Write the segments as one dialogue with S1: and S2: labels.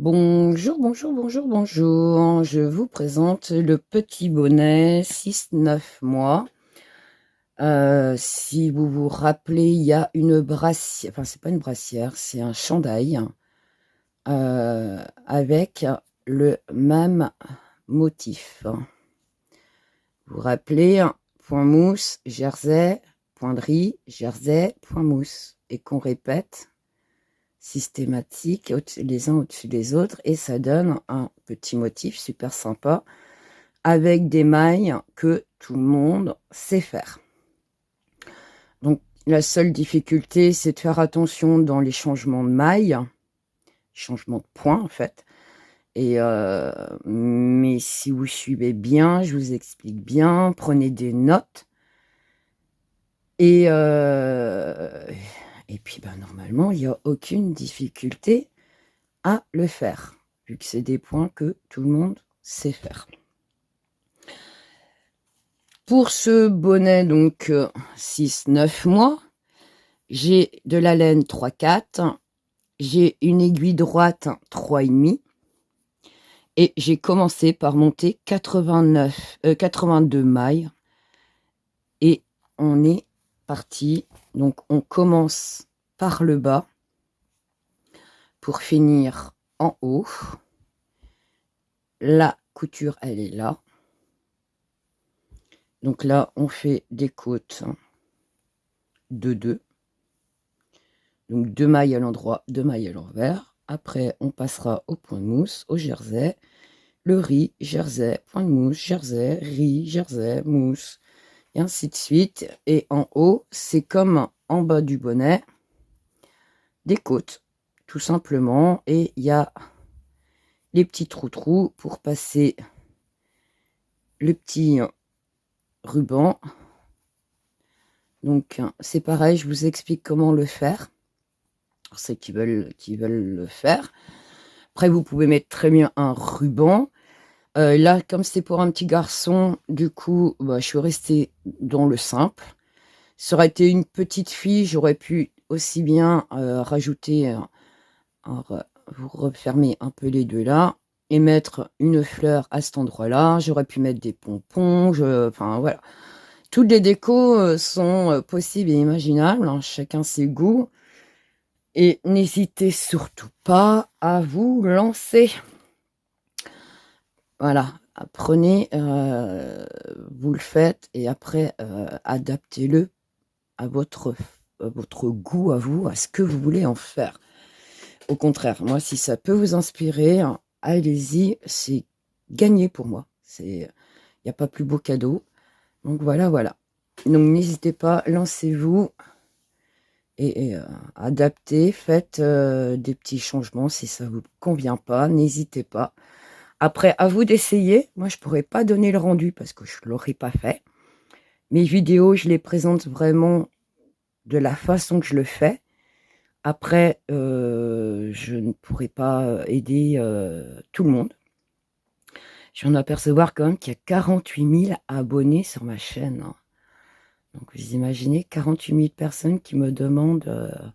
S1: Bonjour, bonjour, bonjour, bonjour. Je vous présente le petit bonnet 6-9 mois. Si vous vous rappelez, il y a une brassière, enfin c'est pas une brassière, c'est un chandail avec le même motif. Vous vous rappelez, point mousse, jersey, point de riz, jersey, point mousse. Et qu'on répète systématique les uns au-dessus des autres, et ça donne un petit motif super sympa avec des mailles que tout le monde sait faire. Donc la seule difficulté, c'est de faire attention dans les changements de mailles, changements de points en fait. Mais si vous suivez bien, je vous explique bien, prenez des notes. Et puis normalement, il n'y a aucune difficulté à le faire, vu que c'est des points que tout le monde sait faire. Pour ce bonnet, donc 6-9 mois, j'ai de la laine 3/4, j'ai une aiguille droite 3,5, et j'ai commencé par monter 82 mailles, et on est parti. Donc on commence par le bas pour finir en haut. La couture, elle est là. Donc là, on fait des côtes de 2. Donc 2 mailles à l'endroit, 2 mailles à l'envers. Après, on passera au point de mousse, au jersey. Le riz, jersey, point de mousse, jersey, riz, jersey, mousse. Et ainsi de suite. Et en haut, c'est comme en bas du bonnet, des côtes, tout simplement. Et il y a les petits trous-trous pour passer le petit ruban. Donc c'est pareil, je vous explique comment le faire. Pour ceux qui veulent le faire. Après, vous pouvez mettre très bien un ruban. Là, comme c'est pour un petit garçon, du coup, je suis restée dans le simple. Ça aurait été une petite fille, j'aurais pu aussi bien rajouter, vous refermez un peu les deux là, et mettre une fleur à cet endroit-là. J'aurais pu mettre des pompons, enfin voilà. Toutes les décos sont possibles et imaginables, hein, chacun ses goûts. Et n'hésitez surtout pas à vous lancer. Voilà, apprenez, vous le faites, et après, adaptez-le à votre goût, à vous, à ce que vous voulez en faire. Au contraire, moi, si ça peut vous inspirer, hein, allez-y, c'est gagné pour moi. Il n'y a pas plus beau cadeau. Donc voilà, voilà. Donc n'hésitez pas, lancez-vous et adaptez, faites des petits changements si ça ne vous convient pas, n'hésitez pas. Après, à vous d'essayer. Moi, je ne pourrais pas donner le rendu parce que je ne l'aurais pas fait. Mes vidéos, je les présente vraiment de la façon que je le fais. Après, je ne pourrais pas aider tout le monde. Je viens d'apercevoir quand même qu'il y a 48 000 abonnés sur ma chaîne. Donc, vous imaginez, 48 000 personnes qui me demandent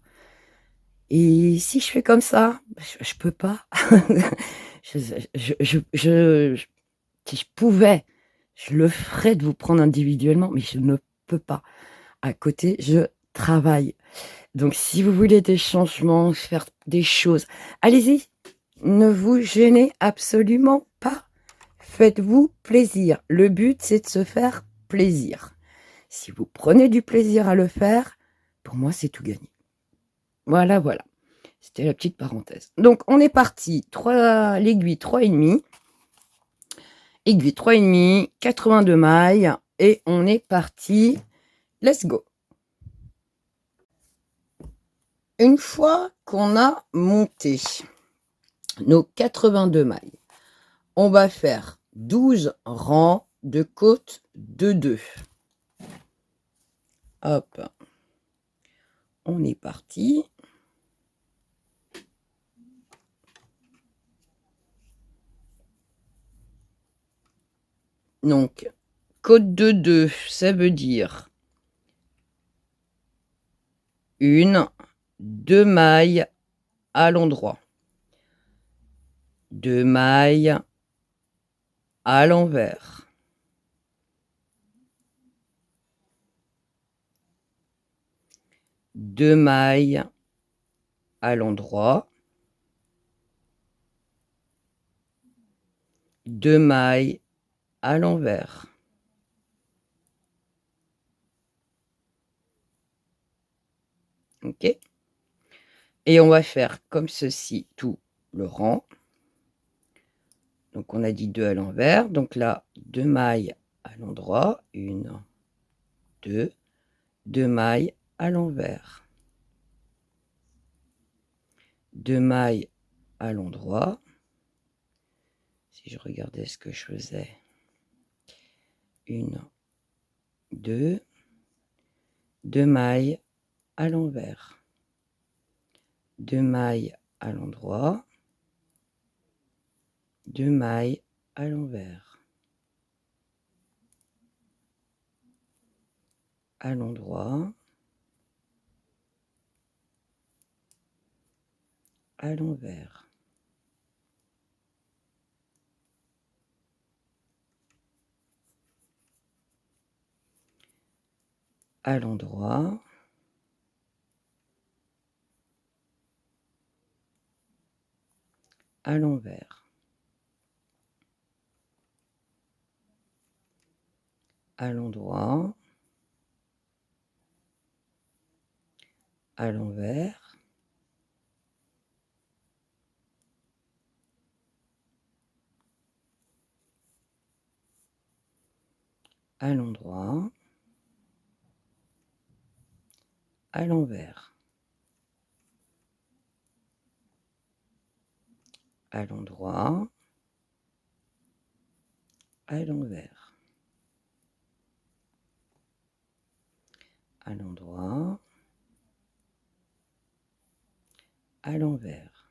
S1: et si je fais comme ça, je peux pas. Si je pouvais, je le ferais de vous prendre individuellement, mais je ne peux pas. À côté, je travaille. Donc, si vous voulez des changements, faire des choses, allez-y. Ne vous gênez absolument pas. Faites-vous plaisir. Le but, c'est de se faire plaisir. Si vous prenez du plaisir à le faire, pour moi, c'est tout gagné. Voilà, voilà. C'était la petite parenthèse. Donc, on est parti. L'aiguille 3,5. Aiguille 3,5, 82 mailles. Et on est parti. Let's go. Une fois qu'on a monté nos 82 mailles, on va faire 12 rangs de côtes de 2. Hop. On est parti. Donc, côte de 2, ça veut dire 1, 2 mailles à l'endroit. 2 mailles à l'envers, 2 mailles à l'endroit, 2 mailles à l'envers. OK? Et on va faire comme ceci tout le rang. Donc on a dit 2 à l'envers, donc là 2 mailles à l'endroit, 1, 2, 2 mailles à l'envers, 2 mailles à l'endroit. Si je regardais ce que je faisais, 1, 2, 2 mailles à l'envers, 2 mailles à l'endroit, 2 mailles à l'envers, à l'endroit, à l'envers, à l'endroit, à l'envers, à l'endroit, à l'envers, à l'endroit, à l'envers, à l'endroit, à l'envers, à l'endroit, à l'envers,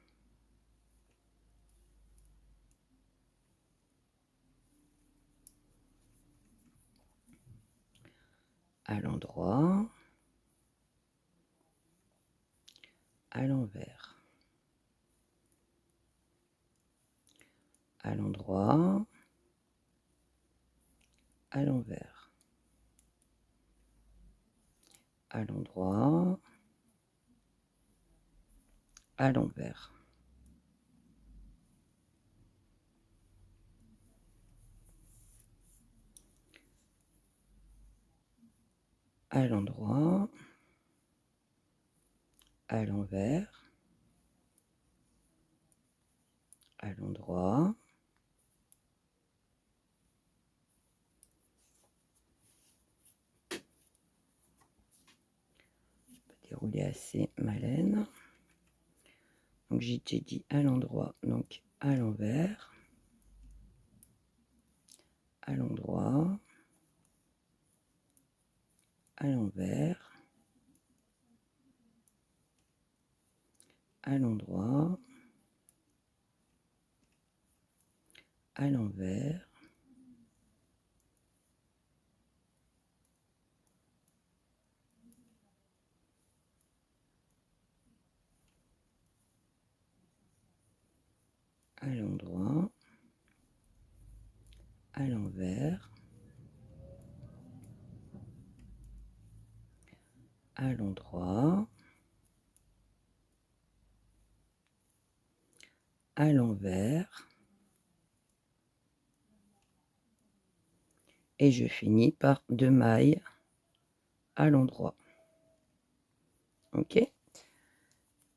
S1: à l'endroit, à l'envers, à l'endroit, à l'envers, à l'endroit, à l'envers, à l'endroit, à l'envers, à l'endroit, dérouler assez malène. Donc j'ai dit à l'endroit, donc à l'envers, à l'endroit, à l'envers, à l'endroit, à l'envers, à l'endroit, à l'envers, à l'endroit, à l'envers, et je finis par 2 mailles à l'endroit. OK?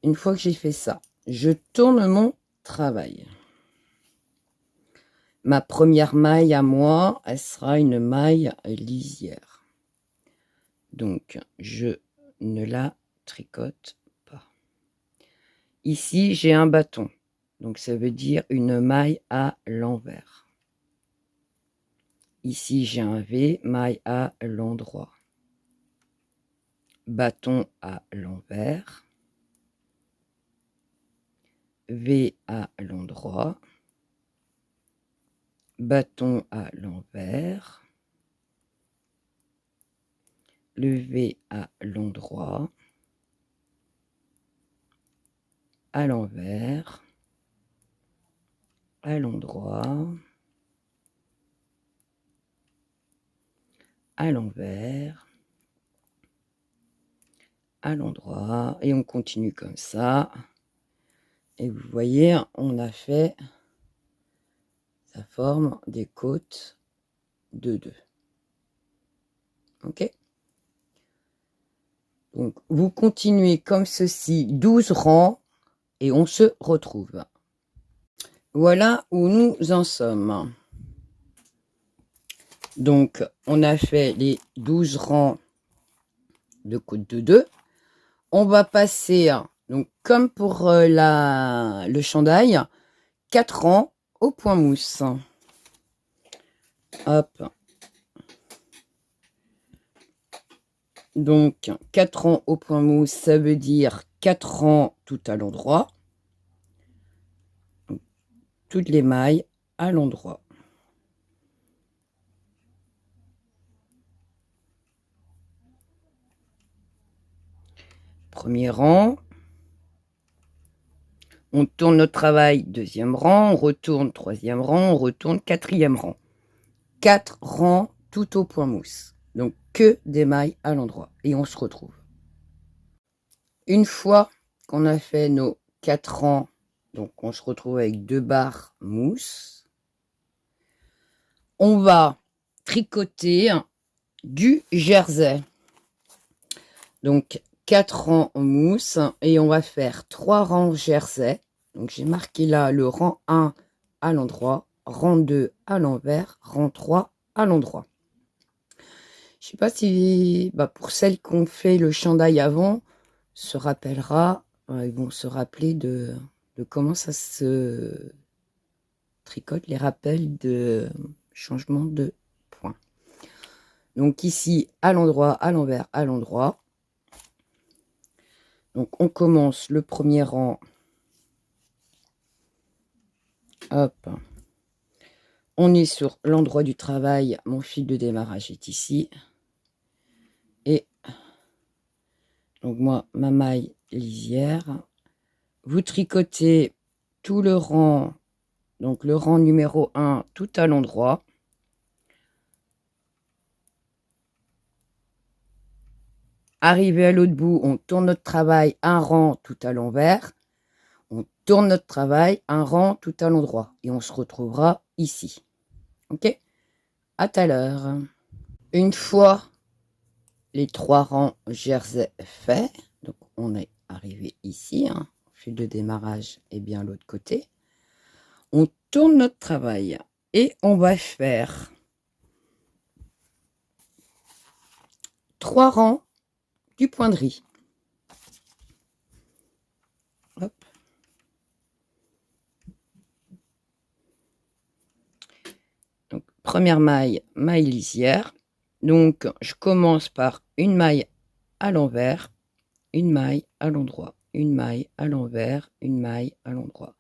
S1: Une fois que j'ai fait ça, je tourne mon travail. Ma première maille à moi, elle sera une maille lisière. Donc, je ne la tricote pas. Ici, j'ai un bâton. Donc, ça veut dire une maille à l'envers. Ici, j'ai un V, maille à l'endroit. Bâton à l'envers. V à l'endroit. Bâton à l'envers. Le V à l'endroit. À l'envers. à l'endroit, à l'envers, à l'endroit, et on continue comme ça. Et vous voyez, on a fait, ça forme des côtes de 2. Ok? Donc, vous continuez comme ceci, 12 rangs, et on se retrouve. Voilà où nous en sommes. Donc, on a fait les 12 rangs de côte de 2. On va passer, donc comme pour le chandail, 4 rangs au point mousse. Hop. Donc, 4 rangs au point mousse, ça veut dire 4 rangs tout à l'endroit. Toutes les mailles à l'endroit. Premier rang. On tourne notre travail, deuxième rang, on retourne troisième rang, on retourne quatrième rang. 4 rangs tout au point mousse. Donc, que des mailles à l'endroit. Et on se retrouve. Une fois qu'on a fait nos 4 rangs, donc on se retrouve avec 2 barres mousse, on va tricoter du jersey. Donc 4 rangs en mousse et on va faire 3 rangs jersey. Donc j'ai marqué là le rang 1 à l'endroit, rang 2 à l'envers, rang 3 à l'endroit. Je ne sais pas si pour celles qui ont fait le chandail avant se rappellera, ils vont se rappeler de comment ça se tricote, les rappels de changement de point. Donc ici, à l'endroit, à l'envers, à l'endroit. Donc on commence le premier rang. Hop. On est sur l'endroit du travail. Mon fil de démarrage est ici. Et donc moi, ma maille lisière. Vous tricotez tout le rang, donc le rang numéro 1 tout à l'endroit. Arrivé à l'autre bout, on tourne notre travail un rang tout à l'envers. On tourne notre travail un rang tout à l'endroit. Et on se retrouvera ici. Ok? À tout à l'heure. Une fois les 3 rangs jersey faits, donc on est arrivé ici, fil de démarrage est bien l'autre côté. On tourne notre travail et on va faire 3 rangs du point de riz. Hop. Donc, première maille, maille lisière. Donc, je commence par une maille à l'envers, une maille à l'endroit, une maille à l'envers, une maille à l'endroit.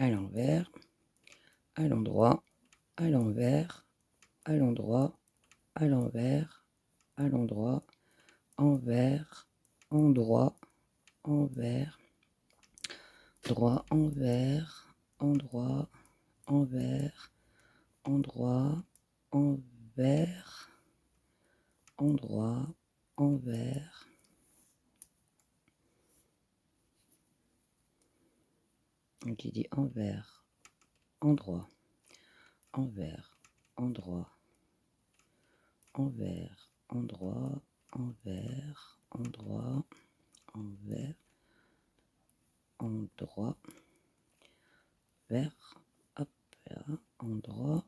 S1: À l'envers, à l'endroit, à l'envers, à l'endroit, à l'envers, à l'endroit, envers, endroit, envers, droit, envers, endroit, envers, endroit, envers, endroit, envers. Donc il dit envers, endroit, envers, endroit, envers, endroit, envers, endroit, envers, endroit, vers, hop là, endroit.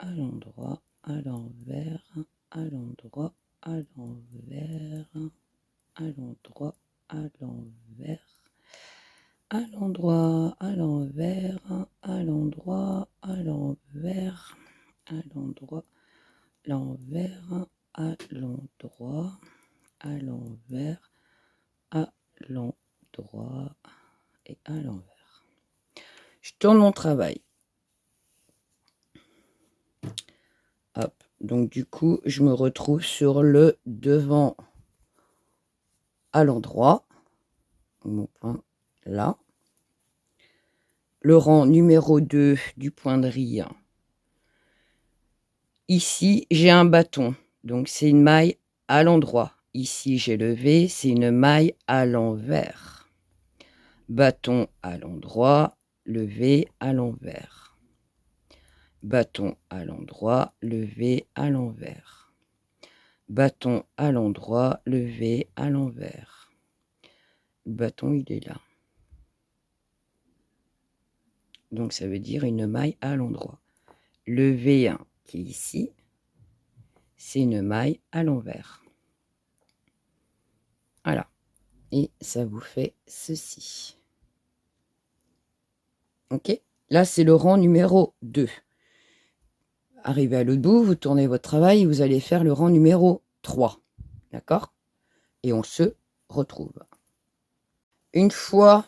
S1: à l'endroit, à l'envers, à l'endroit, à l'envers, à l'endroit, à l'envers, à l'endroit, à l'envers, à l'endroit, à l'envers, à l'endroit, l'envers, à l'endroit, à l'envers, à l'endroit et à l'envers. Je tourne mon travail. Hop. Donc du coup, je me retrouve sur le devant à l'endroit. Mon point là. Le rang numéro 2 du point de riz. Ici, j'ai un bâton. Donc c'est une maille à l'endroit. Ici, j'ai le V, c'est une maille à l'envers. Bâton à l'endroit, le V à l'envers. Bâton à l'endroit, le V à l'envers. Bâton à l'endroit, le V à l'envers. Bâton, il est là. Donc ça veut dire une maille à l'endroit. Le V1 qui est ici, c'est une maille à l'envers. Voilà. Et ça vous fait ceci. Ok? Là, c'est le rang numéro 2. Arrivé à l'autre bout, vous tournez votre travail et vous allez faire le rang numéro 3. D'accord? Et on se retrouve. Une fois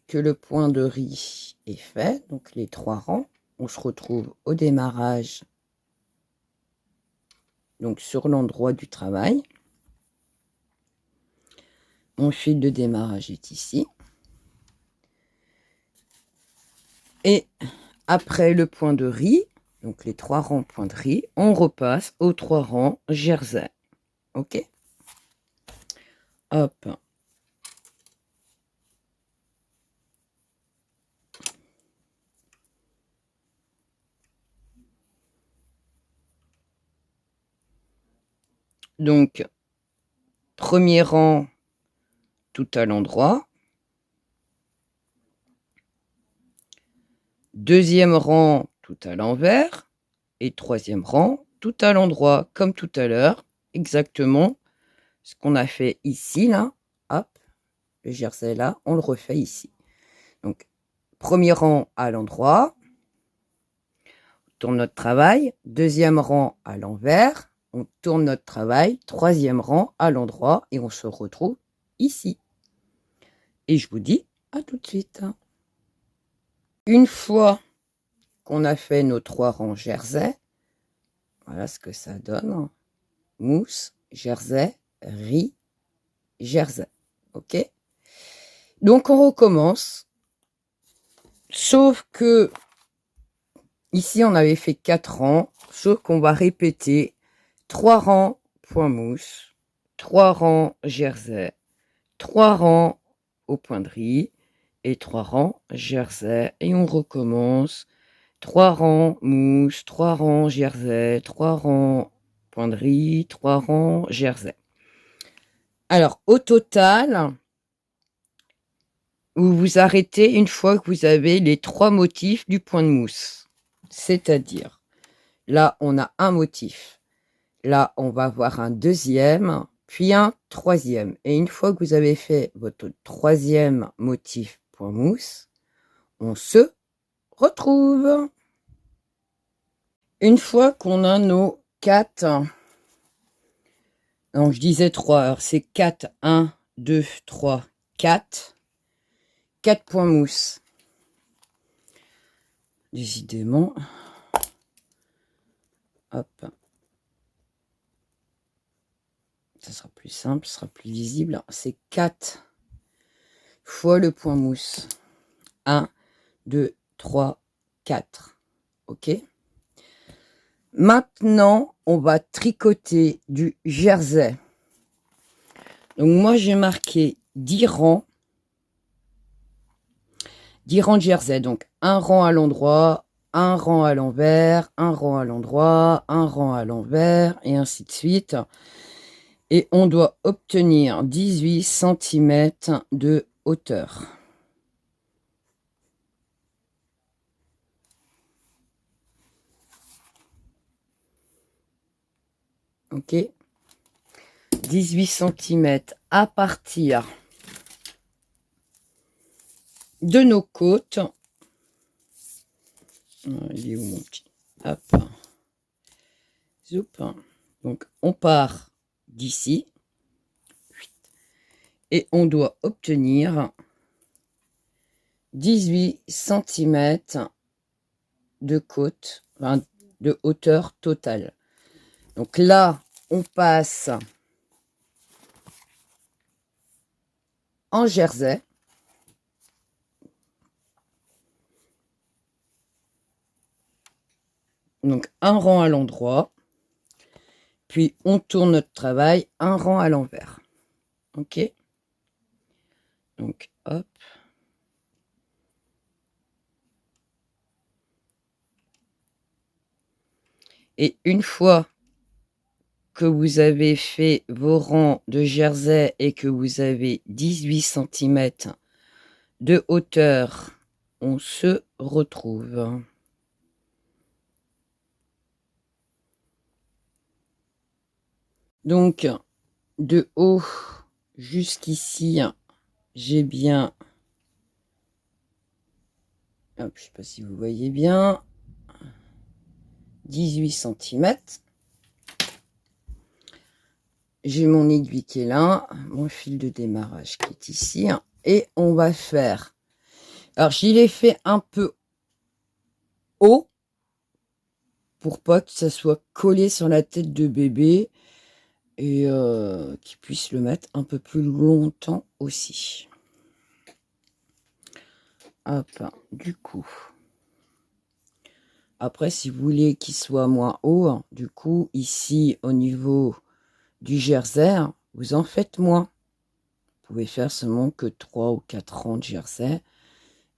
S1: que le point de riz est fait, donc les 3 rangs, on se retrouve au démarrage, donc sur l'endroit du travail. Mon fil de démarrage est ici. Et après le point de riz, donc les 3 rangs point de riz, on repasse aux 3 rangs jersey. Ok? Hop. Donc, premier rang tout à l'endroit. Deuxième rang tout à l'envers. Et troisième rang tout à l'endroit, comme tout à l'heure. Exactement ce qu'on a fait ici, là. Hop, le jersey là, on le refait ici. Donc, premier rang à l'endroit. On tourne notre travail. Deuxième rang à l'envers. On tourne notre travail. Troisième rang à l'endroit. Et on se retrouve ici. Et je vous dis à tout de suite. Une fois qu'on a fait nos 3 rangs jersey, voilà ce que ça donne. Mousse, jersey, riz, jersey. Ok? Donc on recommence. Sauf que ici on avait fait 4 rangs. Sauf qu'on va répéter 3 rangs point mousse, 3 rangs jersey, 3 rangs au point de riz et 3 rangs jersey. Et on recommence. 3 rangs mousse, 3 rangs jersey, 3 rangs point de riz, 3 rangs jersey. Alors, au total, vous vous arrêtez une fois que vous avez les 3 motifs du point de mousse. C'est-à-dire, là, on a un motif. Là, on va avoir un deuxième, puis un troisième. Et une fois que vous avez fait votre troisième motif point mousse, on se retrouve. Une fois qu'on a nos 4, donc je disais 3, alors c'est 4, 1, 2, 3, 4. 4 points mousse. Décidément. Hop. Ça sera plus simple, ça sera plus visible. C'est 4 fois le point mousse. 1, 2, 3, 4. Ok? Maintenant, on va tricoter du jersey. Donc moi, j'ai marqué 10 rangs. 10 rangs de jersey. Donc un rang à l'endroit, un rang à l'envers, un rang à l'endroit, un rang à l'envers, et ainsi de suite. Et on doit obtenir 18 cm de hauteur. Ok, 18 cm à partir de nos côtes. Il est où mon petit? Hop. Zoup. Donc, on part d'ici. Et on doit obtenir 18 cm de côte, enfin, de hauteur totale. Donc là, on passe en jersey. Donc un rang à l'endroit. Puis on tourne notre travail un rang à l'envers. Ok. Donc hop. Et une fois que vous avez fait vos rangs de jersey et que vous avez 18 cm de hauteur, on se retrouve. Donc, de haut jusqu'ici, j'ai bien... Hop, je ne sais pas si vous voyez bien. 18 cm. J'ai mon aiguille qui est là, mon fil de démarrage qui est ici. Et on va faire... Alors, je l'ai fait un peu haut pour pas que ça soit collé sur la tête de bébé et qu'il puisse le mettre un peu plus longtemps aussi. Hop, du coup. Après, si vous voulez qu'il soit moins haut, du coup, ici, au niveau du jersey, vous en faites moins. Vous pouvez faire seulement que 3 ou 4 rangs de jersey.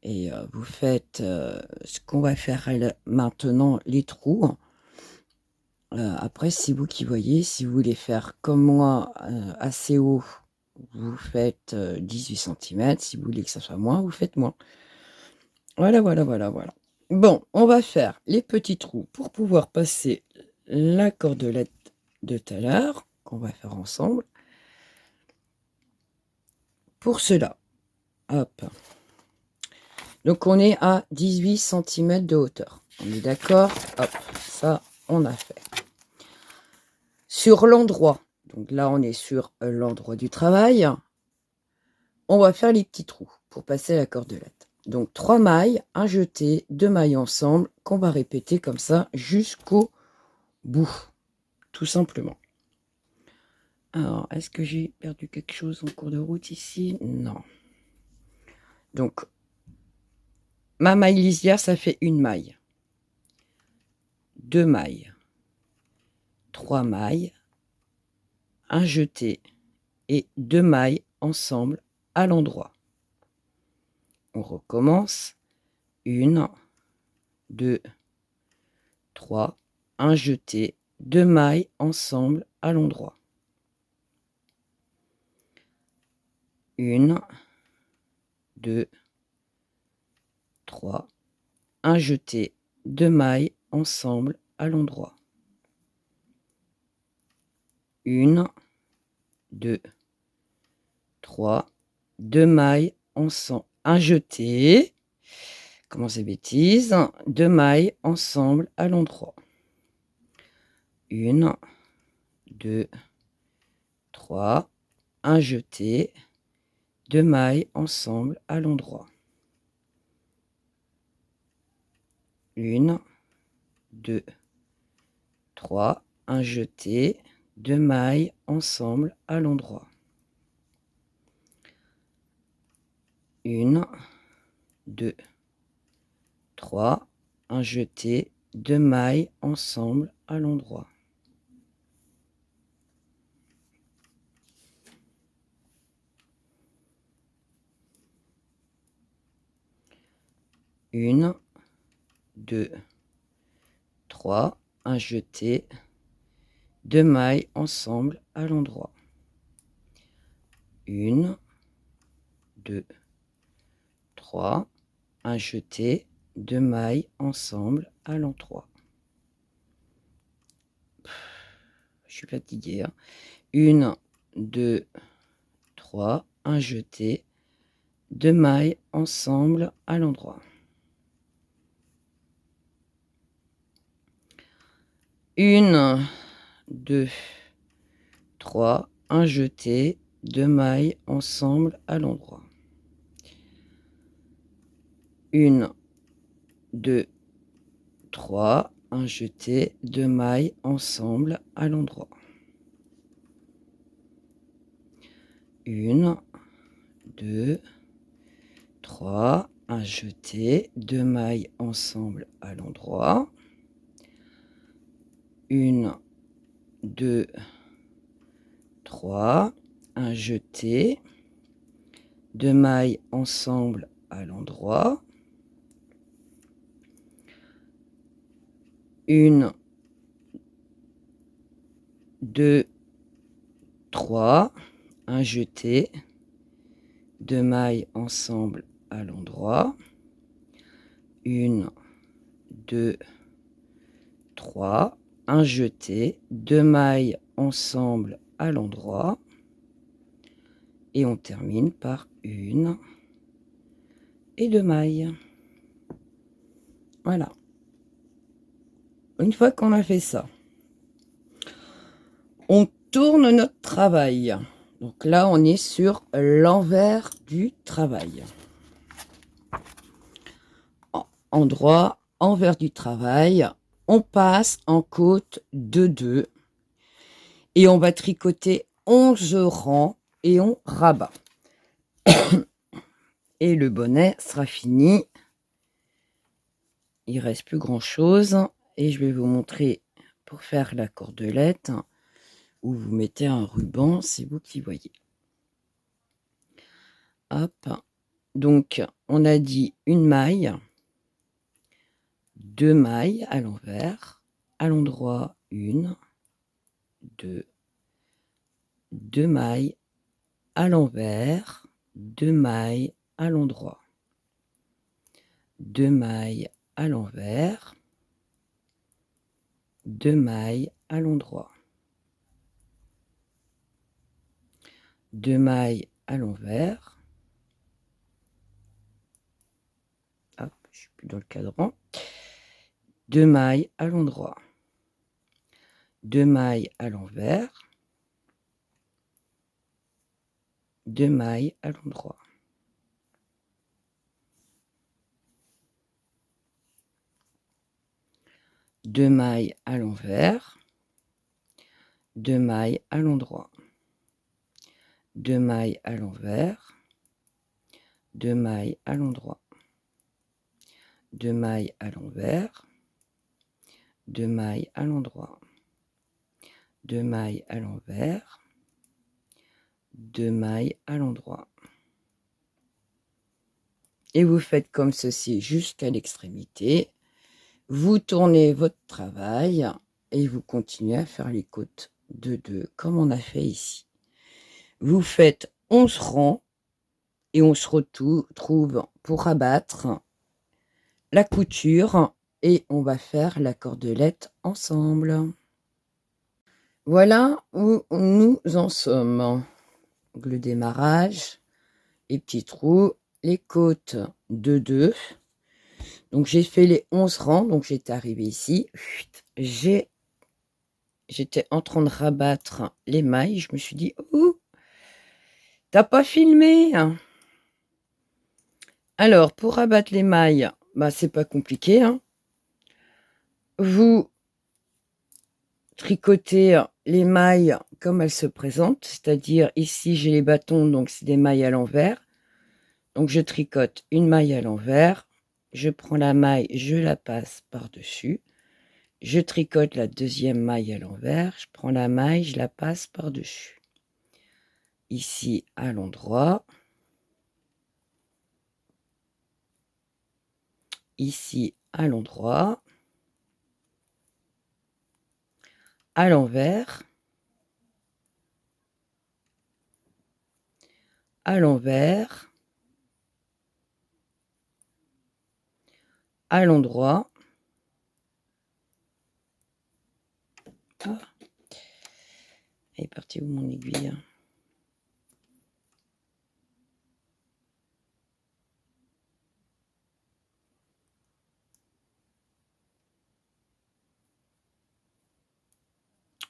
S1: Et vous faites ce qu'on va faire maintenant, les trous. Après, c'est vous qui voyez. Si vous voulez faire comme moi, assez haut, vous faites 18 cm. Si vous voulez que ça soit moins, vous faites moins. Voilà, voilà, voilà, voilà. Bon, on va faire les petits trous pour pouvoir passer la cordelette de tout à l'heure, qu'on va faire ensemble. Pour cela, hop. Donc, on est à 18 cm de hauteur. On est d'accord? Hop, ça, on a fait. Sur l'endroit, donc là, on est sur l'endroit du travail. On va faire les petits trous pour passer la cordelette. Donc, 3 mailles, un jeté, 2 mailles ensemble, qu'on va répéter comme ça jusqu'au bout, tout simplement. Alors, est-ce que j'ai perdu quelque chose en cours de route ici? Non. Donc, ma maille lisière, ça fait une maille. 2 mailles. 3 mailles. Un jeté et 2 mailles ensemble à l'endroit. On recommence. 1, 2, 3. Un jeté, 2 mailles ensemble à l'endroit. 1, 2, 3. Un jeté, 2 mailles ensemble à l'endroit. 1, 2, 3. 2 mailles ensemble. Un jeté. Comment c'est bêtise? 2 mailles ensemble à l'endroit. 1, 2, 3. Un jeté. 2 mailles ensemble à l'endroit. 1, 2, 3, un jeté, 2 mailles ensemble à l'endroit. 1, 2, 3, un jeté, 2 mailles ensemble à l'endroit. 1, 2, 3, un jeté, 2 mailles ensemble à l'endroit. 1, 2, 3, un jeté, 2 mailles ensemble à l'endroit. je suis fatiguée. 1, 2, 3, un jeté, 2 mailles ensemble à l'endroit. 1, 2, 3, un jeté, 2 mailles ensemble à l'endroit. 1, 2, 3, un jeté, 2 mailles ensemble à l'endroit. 1, 2, 3, un jeté, 2 mailles ensemble à l'endroit. 1, 2, 3, un jeté, 2 mailles ensemble à l'endroit. 1, 2, 3, un jeté, 2 mailles ensemble à l'endroit. 1, 2, 3, un jeté, 2 mailles ensemble à l'endroit. Et on termine par 1 et 2 mailles. Voilà. Une fois qu'on a fait ça, on tourne notre travail. Donc là, on est sur l'envers du travail. Endroit, envers du travail. On passe en côte de 2 et on va tricoter 11 rangs et on rabat. Et le bonnet sera fini. Il reste plus grand chose et je vais vous montrer pour faire la cordelette où vous mettez un ruban, c'est vous qui voyez. Hop, donc on a dit une maille, 2 mailles à l'envers, à l'endroit 1, 2, 2 mailles à l'envers, 2 mailles à l'endroit, 2 mailles à l'envers, 2 mailles à l'endroit, 2 mailles à l'envers. Hop, je suis plus dans le cadran. 2 mailles à l'endroit, 2 mailles à l'envers, 2 mailles à l'endroit. 2 mailles à l'envers, 2 mailles à l'endroit, 2 mailles à l'envers, 2 mailles à l'endroit, 2 mailles à l'envers, 2 mailles à l'endroit, 2 mailles à l'envers, 2 mailles à l'endroit. Et vous faites comme ceci jusqu'à l'extrémité. Vous tournez votre travail et vous continuez à faire les côtes de 2 comme on a fait ici. Vous faites 11 rangs et on se retrouve pour abattre la couture et on va faire la cordelette ensemble. Voilà où nous en sommes. Le démarrage, les petits trous, les côtes de 2. Donc j'ai fait les 11 rangs, donc j'étais arrivée ici. J'étais en train de rabattre les mailles, je me suis dit « Ouh, t'as pas filmé ?» Alors, pour rabattre les mailles, bah, c'est pas compliqué. Vous tricotez les mailles comme elles se présentent, c'est-à-dire ici j'ai les bâtons, donc c'est des mailles à l'envers. Donc je tricote une maille à l'envers, je prends la maille, je la passe par-dessus. Je tricote la deuxième maille à l'envers, je prends la maille, je la passe par-dessus. Ici à l'endroit. Ici à l'endroit. À l'envers. À l'envers. À l'endroit. Elle est partie où mon aiguille?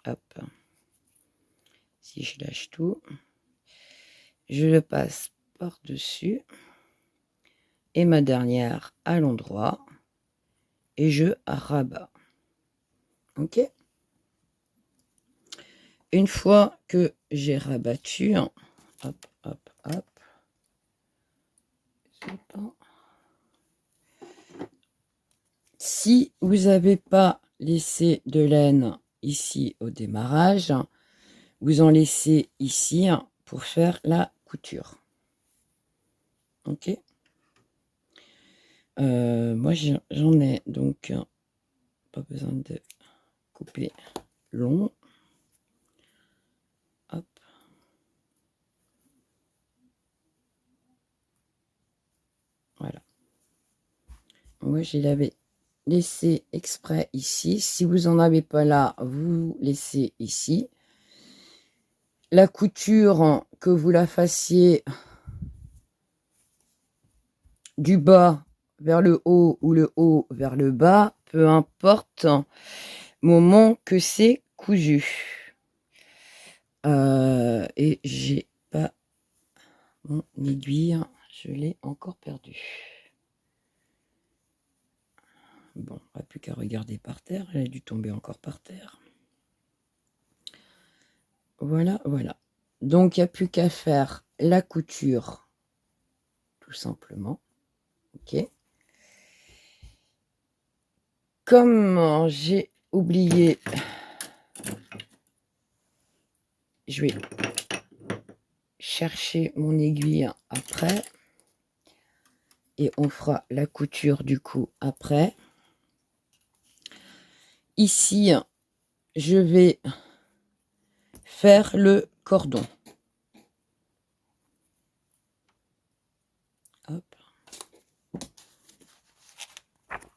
S1: Hop. Si je lâche tout, je le passe par-dessus. Et ma dernière à l'endroit. Et je rabats. Ok? Une fois que j'ai rabattu, hop, hop, hop. Si vous n'avez pas laissé de laine ici au démarrage, vous en laissez ici pour faire la couture. Ok. Moi j'en ai donc pas besoin de couper long. Hop. Voilà. Moi je l'avais laissé exprès ici. Si vous n'en avez pas là, vous laissez ici. La couture, que vous la fassiez du bas vers le haut ou le haut vers le bas, peu importe, moment que c'est cousu. Et j'ai pas mon aiguille, je l'ai encore perdue. Bon, on n'a plus qu'à regarder par terre, elle a dû tomber encore par terre. Voilà, voilà. Donc, il n'y a plus qu'à faire la couture, tout simplement. Ok. Comme j'ai oublié, je vais chercher mon aiguille après. Et on fera la couture du coup après. Ici, je vais faire le cordon. Hop.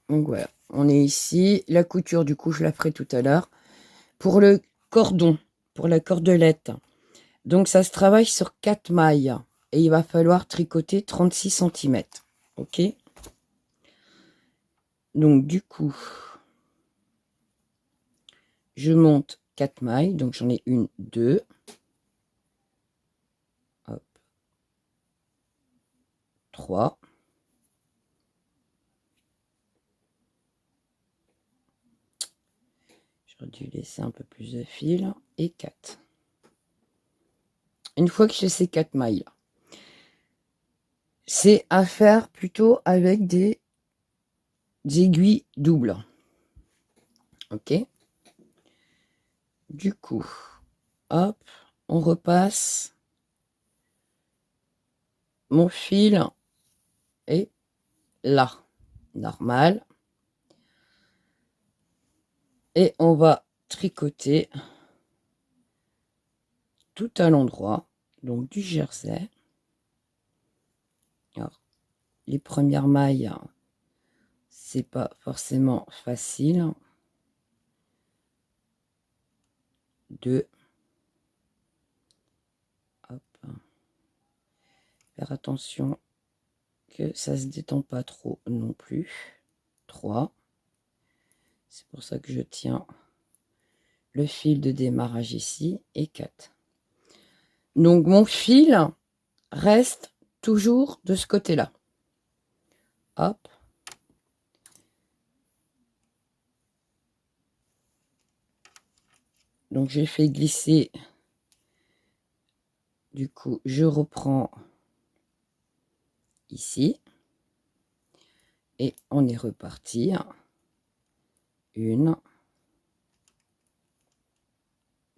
S1: Donc voilà, on est ici. La couture, du coup, je la ferai tout à l'heure. Pour le cordon, pour la cordelette, donc ça se travaille sur 4 mailles. Et il va falloir tricoter 36 cm. Ok. Donc du coup, je monte 4 mailles. Donc j'en ai une, 2. Hop. 3. J'aurais dû laisser un peu plus de fil. Et 4. Une fois que j'ai ces 4 mailles, c'est à faire plutôt avec des aiguilles doubles. Ok. Du coup, hop, on repasse. Mon fil est là, normal. Et on va tricoter tout à l'endroit, donc du jersey. Alors, les premières mailles, c'est pas forcément facile. 2. Hop. Faire attention que ça se détend pas trop non plus. 3. C'est pour ça que je tiens le fil de démarrage ici. Et 4. Donc mon fil reste toujours de ce côté-là. Hop. Donc j'ai fait glisser. Du coup, je reprends ici. Et on est reparti. 1,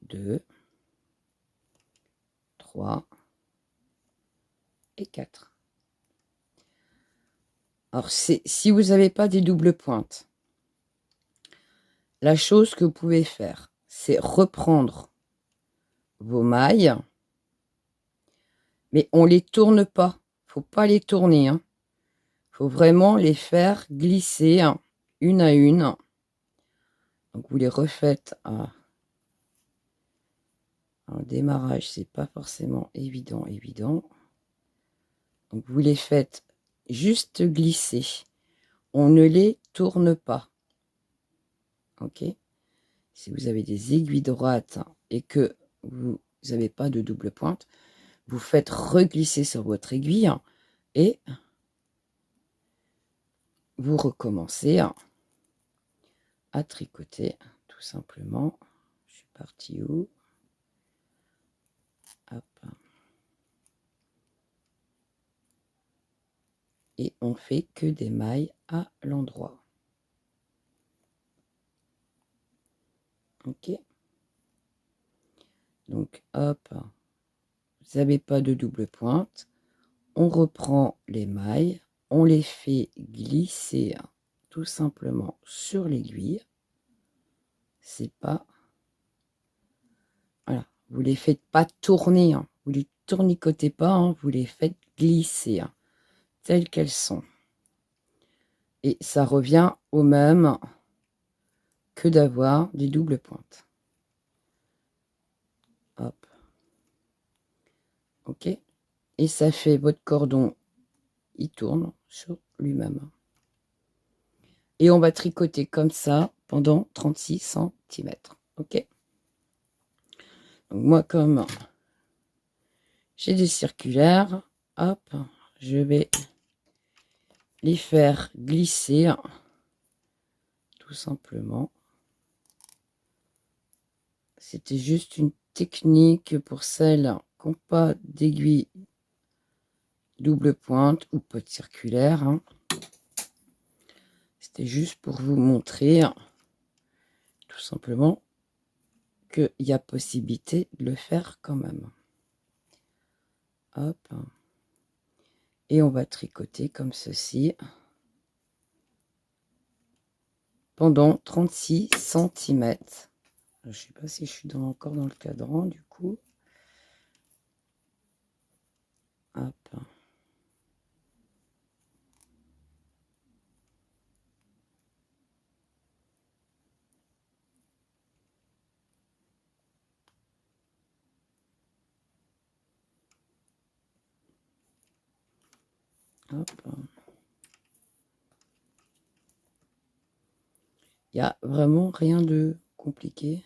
S1: 2, 3 et 4. Alors, si vous n'avez pas des doubles pointes, la chose que vous pouvez faire, c'est reprendre vos mailles, mais on ne les tourne pas. Il ne faut pas les tourner. Il faut vraiment les faire glisser une à une. Donc, vous les refaites à En démarrage, c'est pas forcément évident. Donc, vous les faites juste glisser. On ne les tourne pas. Ok? Si vous avez des aiguilles droites et que vous n'avez pas de double pointe, vous faites reglisser sur votre aiguille et vous recommencez à tricoter tout simplement. Je suis partie où? Hop. Et on fait que des mailles à l'endroit. Ok. Donc hop, vous n'avez pas de double pointe. On reprend les mailles, on les fait glisser tout simplement sur l'aiguille. C'est pas... Voilà, vous les faites pas tourner, vous les tournicotez pas, vous les faites glisser telles qu'elles sont. Et ça revient au même que d'avoir des doubles pointes. Hop. Ok. Et ça fait votre cordon, il tourne sur lui-même. Et on va tricoter comme ça pendant 36 cm. Ok. Donc moi, comme j'ai des circulaires, hop, je vais les faire glisser tout simplement. C'était juste une technique pour celles qui n'ont pas d'aiguille double pointe ou pas de circulaire. C'était juste pour vous montrer tout simplement qu'il y a possibilité de le faire quand même. Hop. Et on va tricoter comme ceci pendant 36 cm. Je ne sais pas si je suis encore dans le cadran du coup. Hop. Hop. Il n'y a vraiment rien de compliqué.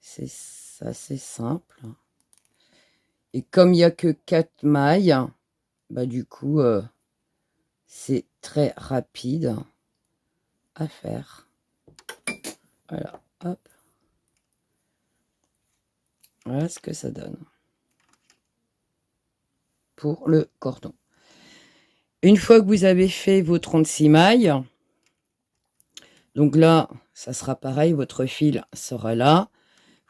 S1: C'est assez simple. Et comme il n'y a que 4 mailles, bah du coup, c'est très rapide à faire. Voilà, hop. Voilà ce que ça donne pour le cordon. Une fois que vous avez fait vos 36 mailles, donc là, ça sera pareil, votre fil sera là.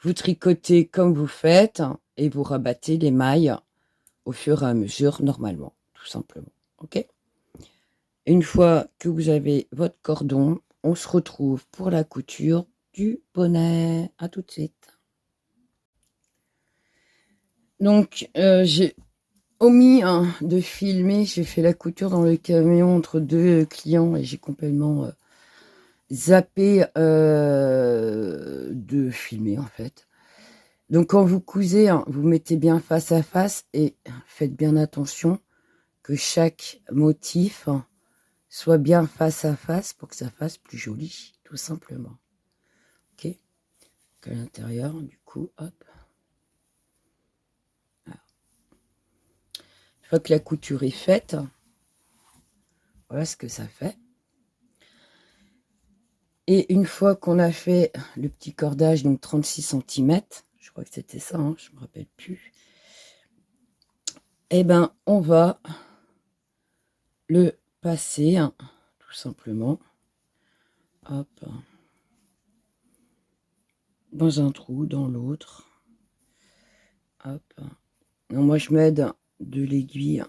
S1: Vous tricotez comme vous faites et vous rabattez les mailles au fur et à mesure, normalement, tout simplement. Ok? Une fois que vous avez votre cordon, on se retrouve pour la couture du bonnet. À tout de suite. Donc, j'ai omis de filmer. J'ai fait la couture dans le camion entre deux clients et j'ai complètement zappé de filmer en fait. Donc, quand vous cousez, vous mettez bien face à face et faites bien attention que chaque motif soit bien face à face pour que ça fasse plus joli, tout simplement. Ok. Donc à l'intérieur, du coup, hop. Voilà. Une fois que la couture est faite, voilà ce que ça fait. Et une fois qu'on a fait le petit cordage, donc 36 cm, je crois que c'était ça, je ne me rappelle plus, eh ben, on va le passer, tout simplement, hop, dans un trou, dans l'autre, hop. Non, moi, je m'aide de l'aiguille,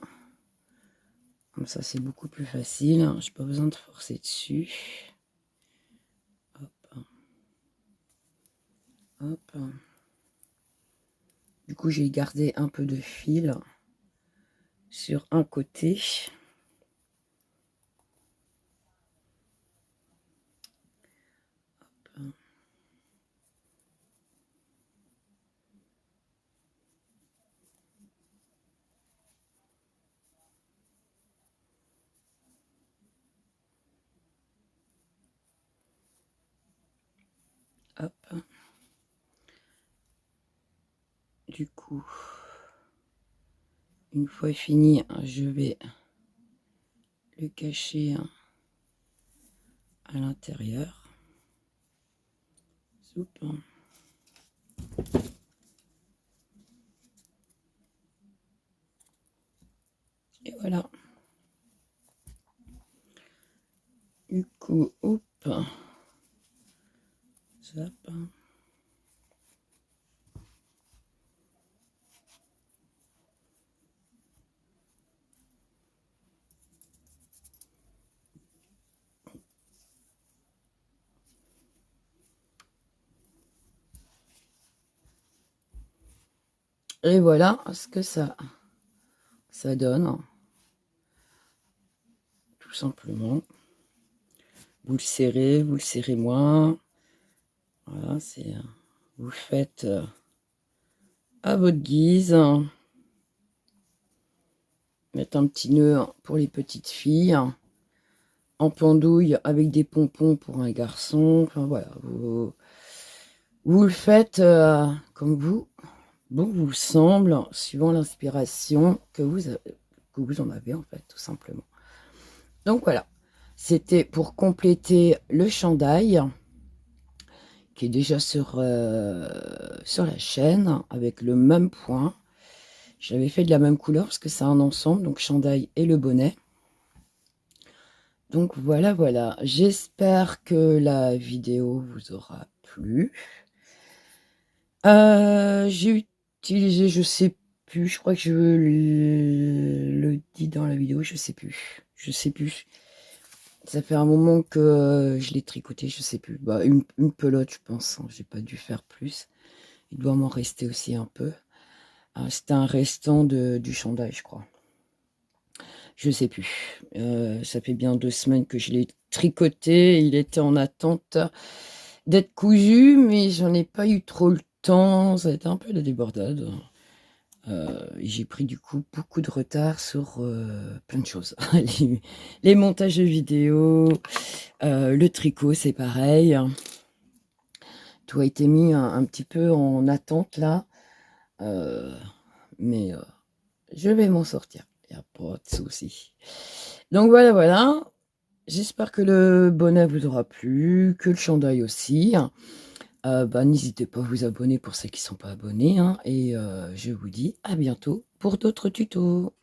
S1: comme ça, c'est beaucoup plus facile, je n'ai pas besoin de forcer dessus. Hop. Hop. Du coup, j'ai gardé un peu de fil sur un côté. Hop. Hop. Du coup, une fois fini, je vais le cacher à l'intérieur. Soupe. Et voilà. Du coup, hop. Zap. Et voilà ce que ça donne. Tout simplement. Vous le serrez moins. Voilà, c'est vous le faites à votre guise. Mettre un petit nœud pour les petites filles. En pendouille avec des pompons pour un garçon. Enfin voilà, vous le faites comme vous semble, suivant l'inspiration que vous en avez en fait, tout simplement. Donc voilà, c'était pour compléter le chandail qui est déjà sur la chaîne avec le même point. J'avais fait de la même couleur parce que c'est un ensemble, donc chandail et le bonnet. Donc voilà, voilà. J'espère que la vidéo vous aura plu. J'ai utilisé, je sais plus, je crois que je le dis dans la vidéo, je sais plus. Ça fait un moment que je l'ai tricoté, je sais plus. Bah, une pelote, je pense, hein. J'ai pas dû faire plus. Il doit m'en rester aussi un peu. C'était un restant du chandail, je crois. Je sais plus. Ça fait bien 2 semaines que je l'ai tricoté. Il était en attente d'être cousu, mais j'en ai pas eu trop le temps. Ça a été un peu la débordade. J'ai pris du coup beaucoup de retard sur plein de choses. Les montages de vidéos, le tricot, c'est pareil. Tout a été mis un petit peu en attente là. Mais je vais m'en sortir. Il n'y a pas de souci. Donc voilà, voilà. J'espère que le bonnet vous aura plu, que le chandail aussi. N'hésitez pas à vous abonner pour ceux qui ne sont pas abonnés. Et je vous dis à bientôt pour d'autres tutos.